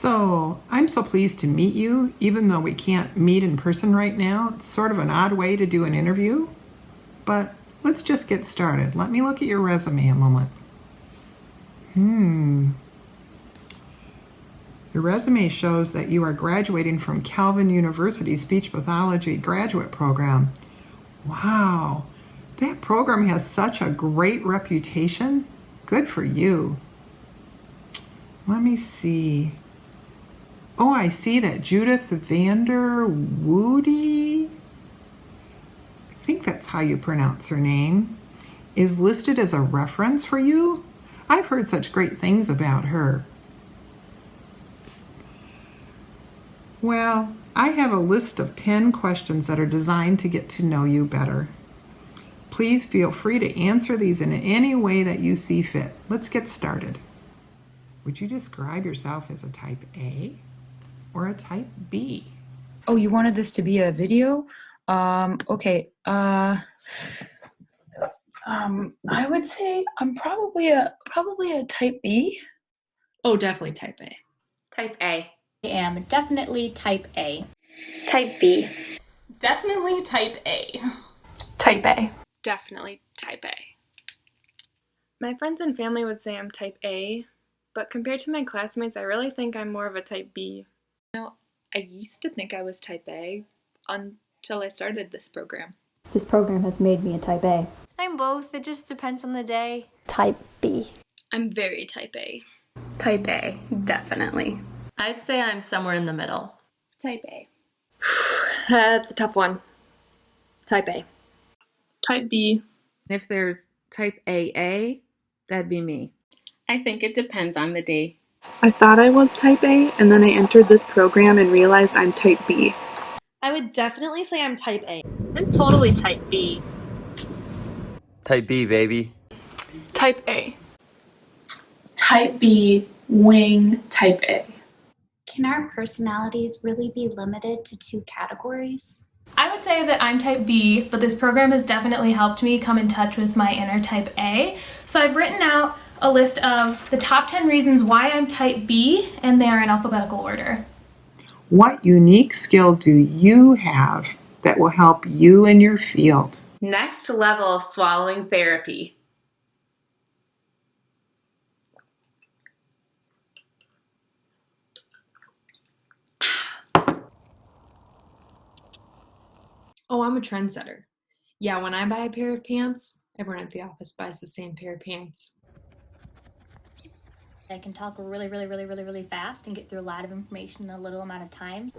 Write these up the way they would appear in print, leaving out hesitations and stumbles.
So, I'm so pleased to meet you, even though we can't meet in person right now. It's sort of an odd way to do an interview, but let's just get started. Let me look at your resume a moment. Your resume shows that you are graduating from Calvin University Speech Pathology graduate program. Wow, that program has such a great reputation. Good for you. Let me see. Oh, I see that Judith Vander Woody, I think that's how you pronounce her name, is listed as a reference for you. I've heard such great things about her. Well, I have a list of 10 questions that are designed to get to know you better. Please feel free to answer these in any way that you see fit. Let's get started. Would you describe yourself as a type A or a type B? Oh, you wanted this to be a video? Okay. I would say I'm probably a type B. Oh, definitely type A. Type A. I am definitely type A. Type B. Definitely type A. Type A. Definitely type A. My friends and family would say I'm type A, but compared to my classmates, I really think I'm more of a type B. I used to think I was type A until I started this program. This program has made me a type A. I'm both. It just depends on the day. Type B. I'm very type A. Type A, definitely. I'd say I'm somewhere in the middle. Type A. That's a tough one. Type A. Type B. If there's type AA, that'd be me. I think it depends on the day. I thought I was type A, and then I entered this program and realized I'm type B. I would definitely say I'm type A. I'm totally type B. Type B, baby. Type A. Type B, wing, type A. Can our personalities really be limited to 2 categories? I would say that I'm type B, but this program has definitely helped me come in touch with my inner type A. So I've written out a list of the top 10 reasons why I'm type B, and they are in alphabetical order. What unique skill do you have that will help you in your field? Next level swallowing therapy. Oh, I'm a trendsetter. Yeah, when I buy a pair of pants, everyone at the office buys the same pair of pants. I can talk really fast and get through a lot of information in a little amount of time.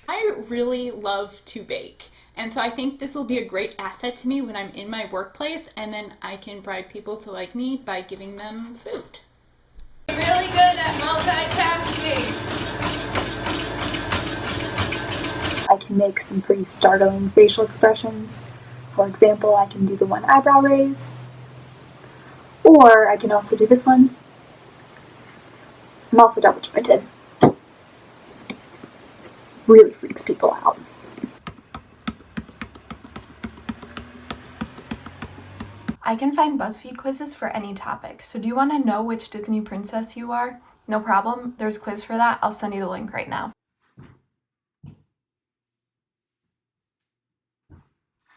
I really love to bake, and so I think this will be a great asset to me when I'm in my workplace, and then I can bribe people to like me by giving them food. Really good at multitasking. I can make some pretty startling facial expressions. For example, I can do the one eyebrow raise, or I can also do this one. I'm also double jointed. Really freaks people out. I can find BuzzFeed quizzes for any topic. So do you want to know which Disney princess you are? No problem. There's a quiz for that. I'll send you the link right now.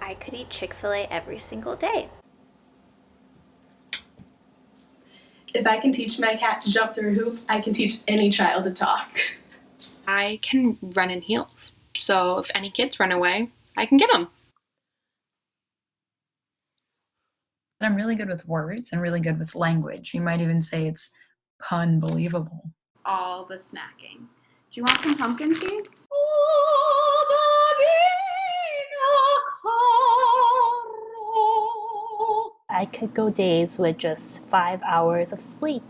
I could eat Chick-fil-A every single day. If I can teach my cat to jump through a hoop, I can teach any child to talk. I can run in heels, so if any kids run away, I can get them. I'm really good with words and really good with language. You might even say it's pun-believable. All the snacking. Do you want some pumpkin seeds? I could go days with just 5 hours of sleep.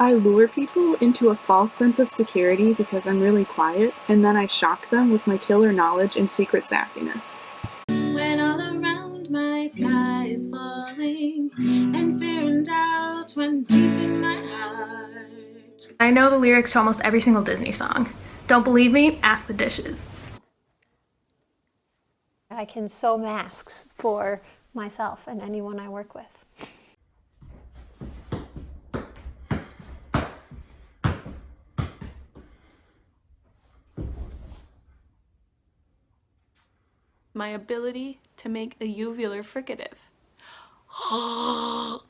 I lure people into a false sense of security because I'm really quiet, and then I shock them with my killer knowledge and secret sassiness. When all around my sky is falling, and fear and doubt run deep in my heart. I know the lyrics to almost every single Disney song. Don't believe me? Ask the dishes. I can sew masks for myself and anyone I work with. My ability to make a uvular fricative.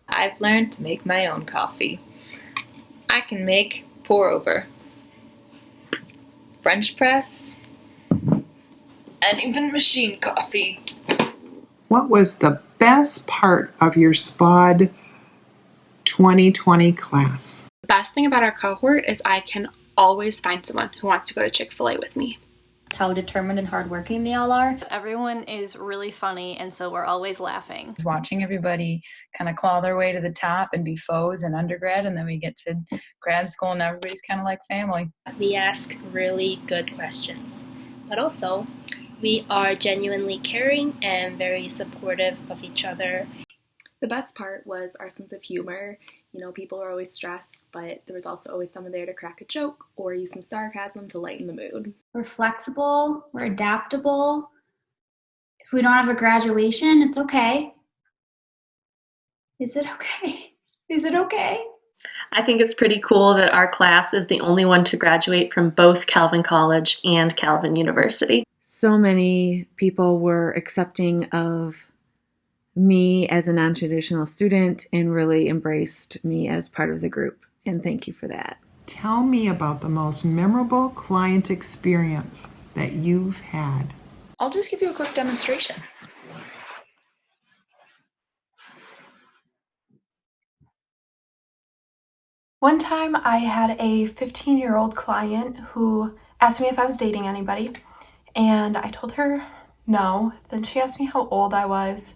I've learned to make my own coffee. I can make pour over, French press, and even machine coffee. What was the best part of your SPAUD 2020 class? The best thing about our cohort is I can always find someone who wants to go to Chick-fil-A with me. How determined and hardworking they all are. Everyone is really funny, and so we're always laughing. Watching everybody kind of claw their way to the top and be foes in undergrad, and then we get to grad school and everybody's kind of like family. We ask really good questions, but also we are genuinely caring and very supportive of each other. The best part was our sense of humor. You know, people are always stressed, but there was also always someone there to crack a joke or use some sarcasm to lighten the mood. We're flexible, we're adaptable. If we don't have a graduation, it's okay. Is it okay? Is it okay? I think it's pretty cool that our class is the only one to graduate from both Calvin College and Calvin University. So many people were accepting of me as a non-traditional student and really embraced me as part of the group. And thank you for that. Tell me about the most memorable client experience that you've had. I'll just give you a quick demonstration. One time I had a 15-year-old client who asked me if I was dating anybody, and I told her no. Then she asked me how old I was,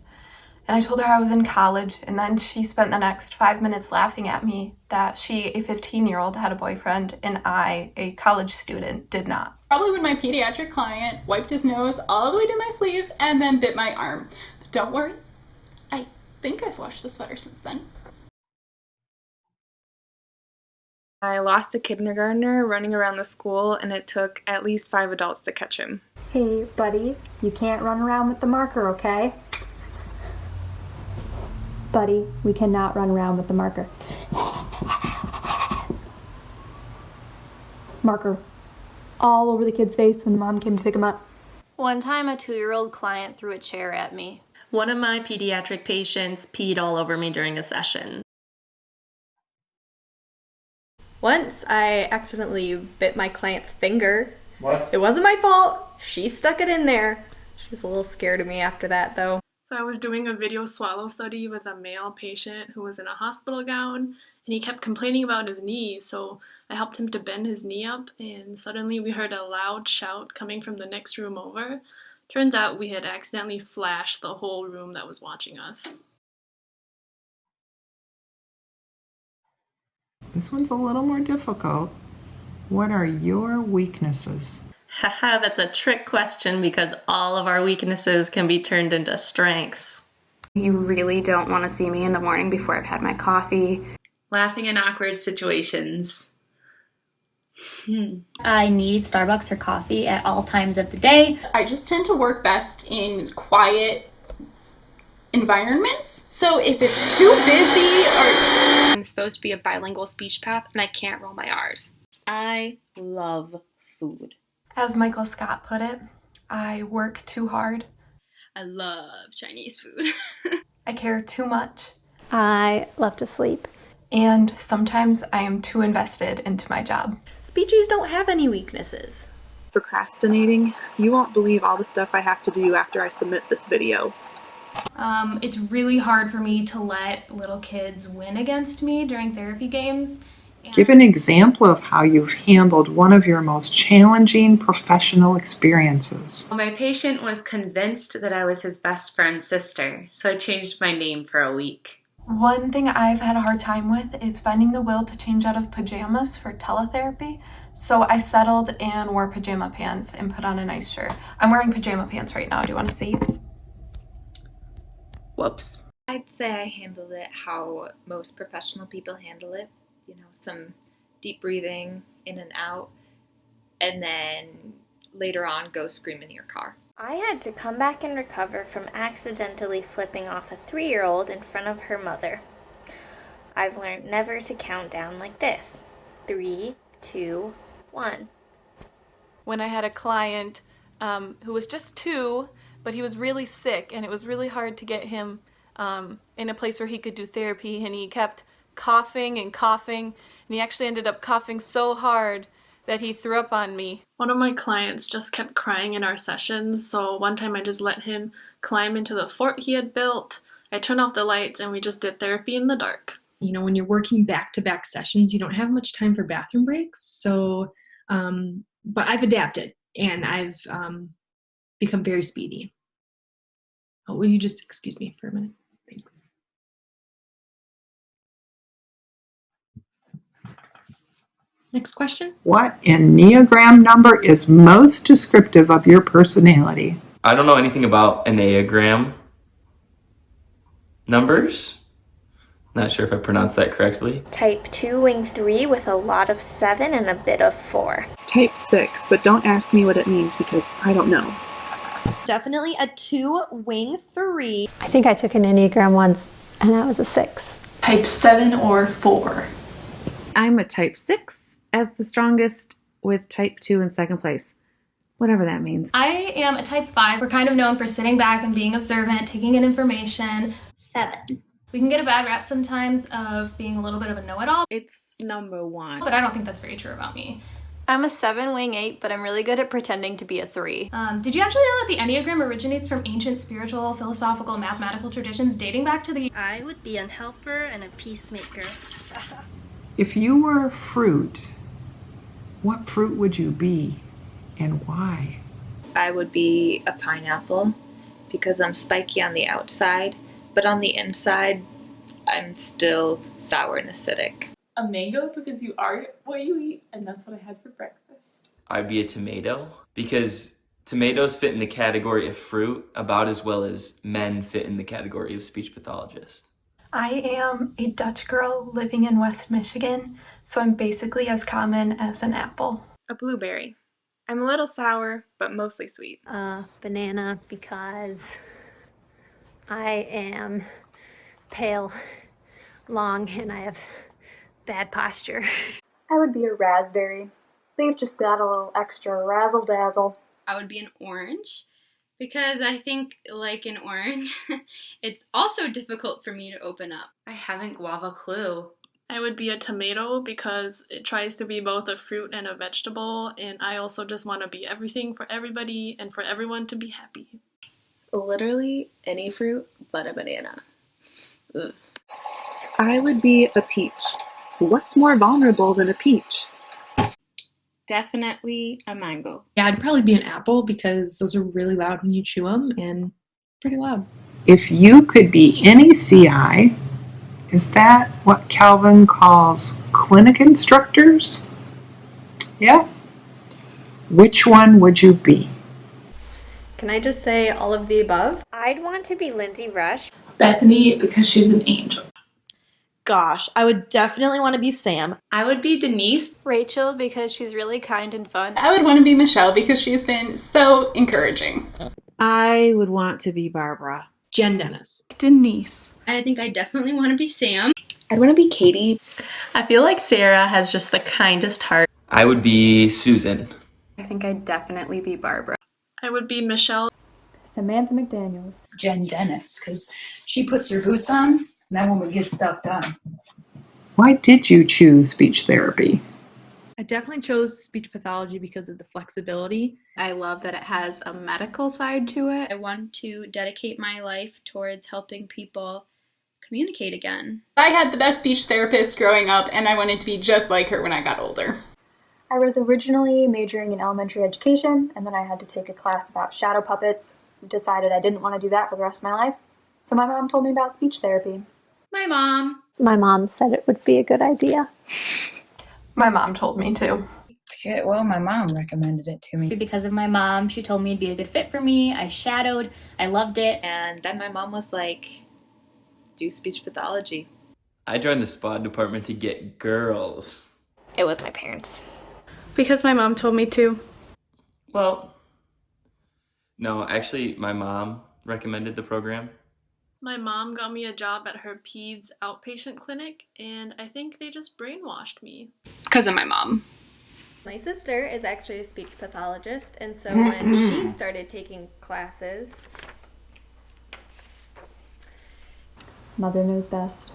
and I told her I was in college, and then she spent the next 5 minutes laughing at me that she, a 15-year-old, had a boyfriend, and I, a college student, did not. Probably when my pediatric client wiped his nose all the way to my sleeve and then bit my arm. But don't worry, I think I've washed the sweater since then. I lost a kindergartner running around the school, and it took at least 5 adults to catch him. Hey, buddy, you can't run around with the marker, okay? Buddy, we cannot run around with the marker. Marker all over the kid's face when the mom came to pick him up. One time, a 2-year-old client threw a chair at me. One of my pediatric patients peed all over me during a session. Once I accidentally bit my client's finger. What? It wasn't my fault. She stuck it in there. She was a little scared of me after that, though. So I was doing a video swallow study with a male patient who was in a hospital gown, and he kept complaining about his knee, so I helped him to bend his knee up, and suddenly we heard a loud shout coming from the next room over. Turns out we had accidentally flashed the whole room that was watching us. This one's a little more difficult. What are your weaknesses? Haha, that's a trick question because all of our weaknesses can be turned into strengths. You really don't want to see me in the morning before I've had my coffee. Laughing in awkward situations. I need Starbucks or coffee at all times of the day. I just tend to work best in quiet environments. So if it's too busy or... I'm supposed to be a bilingual speech path and I can't roll my R's. I love food. As Michael Scott put it, I work too hard. I love Chinese food. I care too much. I love to sleep. And sometimes I am too invested into my job. Speechies don't have any weaknesses. Procrastinating. You won't believe all the stuff I have to do after I submit this video. It's really hard for me to let little kids win against me during therapy games. Give an example of how you've handled one of your most challenging professional experiences. My patient was convinced that I was his best friend's sister, so I changed my name for a week. One thing I've had a hard time with is finding the will to change out of pajamas for teletherapy. So I settled and wore pajama pants and put on a nice shirt. I'm wearing pajama pants right now. Do you want to see? Whoops. I'd say I handled it how most professional people handle it. You know, some deep breathing in and out, and then later on go scream in your car. I had to come back and recover from accidentally flipping off a 3-year-old in front of her mother. I've learned never to count down like this. 3, 2, 1. When I had a client who was just 2, but he was really sick, and it was really hard to get him in a place where he could do therapy, and he kept coughing and coughing, and he actually ended up coughing so hard that he threw up on me. One of my clients just kept crying in our sessions, so one time I just let him climb into the fort he had built. I turned off the lights and we just did therapy in the dark. You know, when you're working back-to-back sessions, you don't have much time for bathroom breaks. So, but I've adapted and I've become very speedy. Oh, will you just excuse me for a minute? Thanks. Next question. What Enneagram number is most descriptive of your personality? I don't know anything about Enneagram numbers. Not sure if I pronounced that correctly. Type 2 wing 3 with a lot of 7 and a bit of 4. Type 6, but don't ask me what it means because I don't know. Definitely a 2 wing 3. I think I took an Enneagram once and I was a 6. Type 7 or 4. I'm a type 6 as the strongest, with type 2 in second place. Whatever that means. I am a type 5. We're kind of known for sitting back and being observant, taking in information. 7. We can get a bad rap sometimes of being a little bit of a know-it-all. It's number 1. But I don't think that's very true about me. I'm a 7 wing 8, but I'm really good at pretending to be a 3. Did you actually know that the Enneagram originates from ancient spiritual, philosophical, mathematical traditions dating back to the... I would be a helper and a peacemaker. If you were a fruit, what fruit would you be and why? I would be a pineapple because I'm spiky on the outside, but on the inside, I'm still sour and acidic. A mango because you are what you eat, and that's what I had for breakfast. I'd be a tomato because tomatoes fit in the category of fruit about as well as men fit in the category of speech pathologist. I am a Dutch girl living in West Michigan, so I'm basically as common as an apple. A blueberry. I'm a little sour, but mostly sweet. Banana because I am pale, long, and I have bad posture. I would be a raspberry. They've just got a little extra razzle dazzle. I would be an orange because I think, like an orange, it's also difficult for me to open up. I haven't guava clue. I would be a tomato because it tries to be both a fruit and a vegetable, and I also just want to be everything for everybody and for everyone to be happy. Literally any fruit but a banana. Ugh. I would be a peach. What's more vulnerable than a peach? Definitely a mango. Yeah, I'd probably be an apple because those are really loud when you chew them and pretty loud. If you could be any CI, is that what Calvin calls clinic instructors? Yeah. Which one would you be? Can I just say all of the above? I'd want to be Lindsay Rush. Bethany because she's an angel. Gosh, I would definitely want to be Sam. I would be Denise. Rachel because she's really kind and fun. I would want to be Michelle because she's been so encouraging. I would want to be Barbara. Jen Dennis. Denise. I think I definitely want to be Sam. I'd want to be Katie. I feel like Sarah has just the kindest heart. I would be Susan. I think I'd definitely be Barbara. I would be Michelle. Samantha McDaniels. Jen Dennis, because she puts her boots on, and that woman gets stuff done. Why did you choose speech therapy? I definitely chose speech pathology because of the flexibility. I love that it has a medical side to it. I want to dedicate my life towards helping people communicate again. I had the best speech therapist growing up, and I wanted to be just like her when I got older. I was originally majoring in elementary education, and then I had to take a class about shadow puppets. Decided I didn't want to do that for the rest of my life. So my mom told me about speech therapy. My mom. My mom said it would be a good idea. My mom told me to. Yeah, well, my mom recommended it to me. Because of my mom, she told me it'd be a good fit for me. I shadowed. I loved it. And then my mom was like, do speech pathology. I joined the SPAUD department to get girls. It was my parents. Because my mom told me to. Well, No, actually, my mom recommended the program. My mom got me a job at her peds outpatient clinic, and I think they just brainwashed me. Because of my mom. My sister is actually a speech pathologist, and so when she started taking classes, Mother knows best.